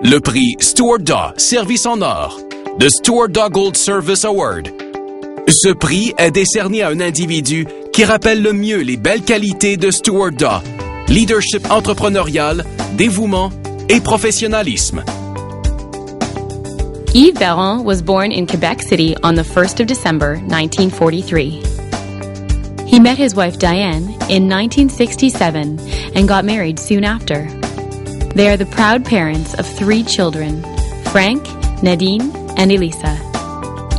Le prix Stuart Daw Service en Or, the Stuart Daw Gold Service Award. Ce prix est décerné à un individu qui rappelle le mieux les belles qualités de Stuart Daw, leadership entrepreneurial, dévouement et professionnalisme. Yves Baron was born in Quebec City on the 1st of December, 1943. He met his wife Diane in 1967 and got married soon after. They are the proud parents of 3 children, Frank, Nadine, and Elisa.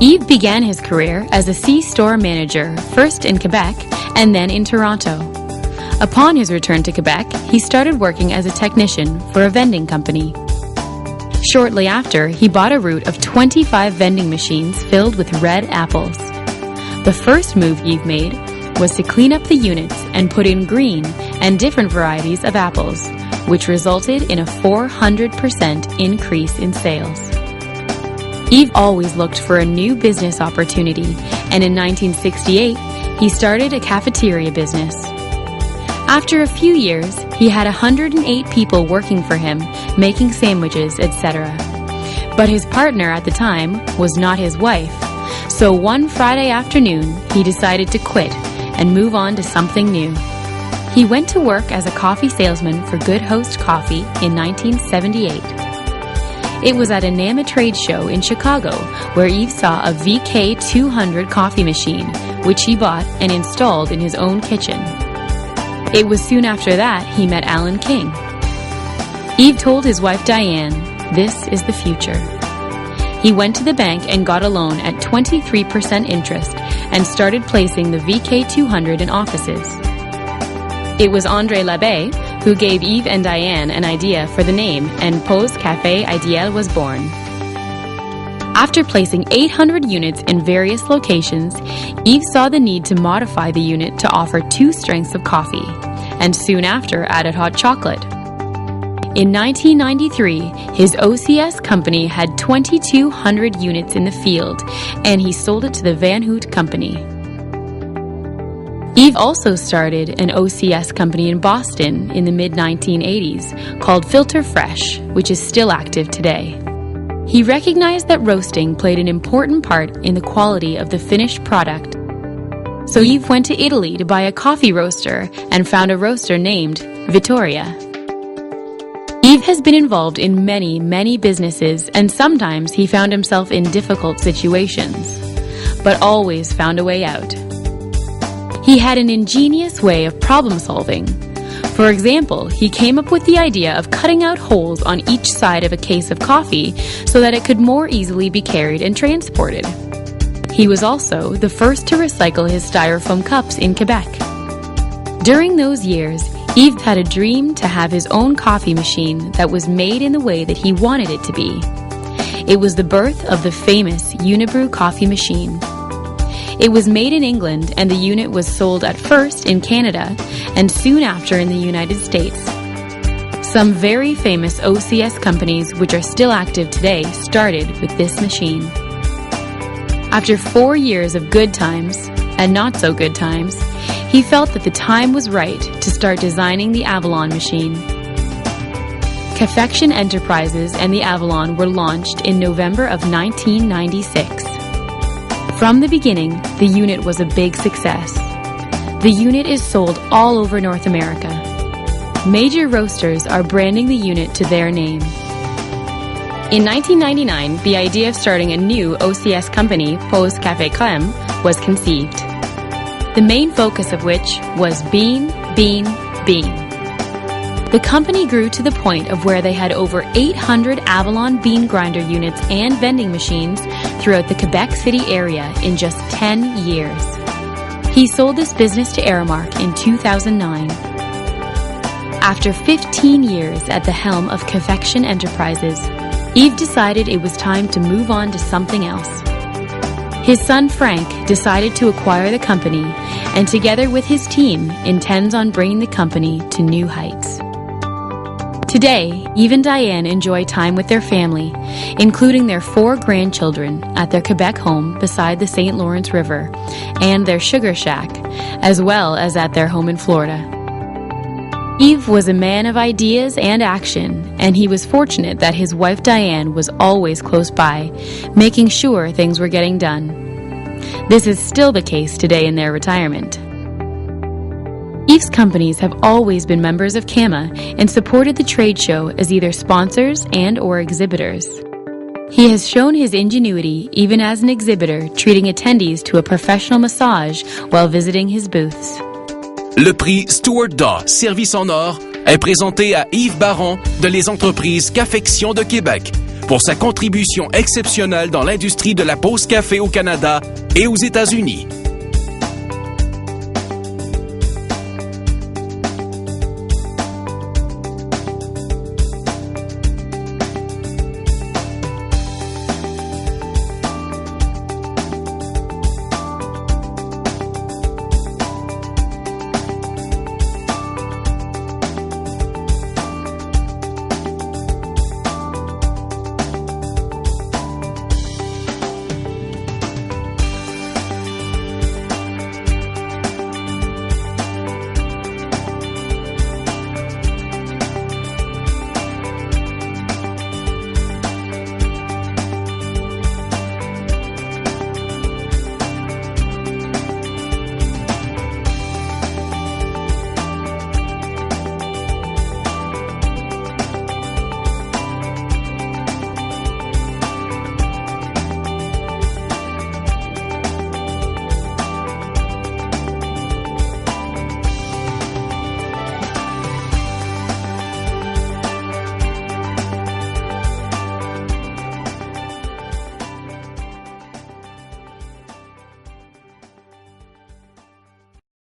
Yves began his career as a C-store manager, first in Quebec and then in Toronto. Upon his return to Quebec, he started working as a technician for a vending company. Shortly after, he bought a route of 25 vending machines filled with red apples. The first move Yves made was to clean up the units and put in green and different varieties of apples, which resulted in a 400% increase in sales. Yves always looked for a new business opportunity, and in 1968, he started a cafeteria business. After a few years, he had 108 people working for him, making sandwiches, etc. But his partner at the time was not his wife, so one Friday afternoon, he decided to quit and move on to something new. He went to work as a coffee salesman for Good Host Coffee in 1978. It was at a NAMA trade show in Chicago where Yves saw a VK200 coffee machine, which he bought and installed in his own kitchen. It was soon after that he met Alan King. Yves told his wife Diane, "This is the future." He went to the bank and got a loan at 23% interest and started placing the VK200 in offices. It was André Labbé who gave Yves and Diane an idea for the name, and Pause Café Ideal was born. After placing 800 units in various locations, Yves saw the need to modify the unit to offer 2 strengths of coffee, and soon after added hot chocolate. In 1993, his OCS company had 2,200 units in the field, and he sold it to the Van Hoot Company. Yves also started an OCS company in Boston in the mid-1980s called Filter Fresh, which is still active today. He recognized that roasting played an important part in the quality of the finished product. So Yves went to Italy to buy a coffee roaster and found a roaster named Vittoria. Yves has been involved in many businesses, and sometimes he found himself in difficult situations, but always found a way out. He had an ingenious way of problem solving. For example, he came up with the idea of cutting out holes on each side of a case of coffee so that it could more easily be carried and transported. He was also the first to recycle his styrofoam cups in Quebec. During those years, Yves had a dream to have his own coffee machine that was made in the way that he wanted it to be. It was the birth of the famous Unibrew coffee machine. It was made in England, and the unit was sold at first in Canada and soon after in the United States. Some very famous OCS companies, which are still active today, started with this machine. After 4 years of good times and not so good times, he felt that the time was right to start designing the Avalon machine. Confection Enterprises and the Avalon were launched in November of 1996. From the beginning, the unit was a big success. The unit is sold all over North America. Major roasters are branding the unit to their name. In 1999, the idea of starting a new OCS company, Pause Café Crème, was conceived. The main focus of which was bean, bean, bean. The company grew to the point of where they had over 800 Avalon bean grinder units and vending machines throughout the Quebec City area in just 10 years. He sold this business to Aramark in 2009. After 15 years at the helm of Confection Enterprises, Yves decided it was time to move on to something else. His son Frank decided to acquire the company, and together with his team, intends on bringing the company to new heights. Today, Yves and Diane enjoy time with their family, including their 4 grandchildren at their Quebec home beside the St. Lawrence River, and their sugar shack, as well as at their home in Florida. Yves was a man of ideas and action, and he was fortunate that his wife Diane was always close by, making sure things were getting done. This is still the case today in their retirement. Yves' companies have always been members of Cama and supported the trade show as either sponsors and/or exhibitors. He has shown his ingenuity even as an exhibitor, treating attendees to a professional massage while visiting his booths. Le prix Stuart Daw Service en or est présenté à Yves Baron de les entreprises Cafection de Québec pour sa contribution exceptionnelle dans l'industrie de la pause café au Canada et aux États-Unis.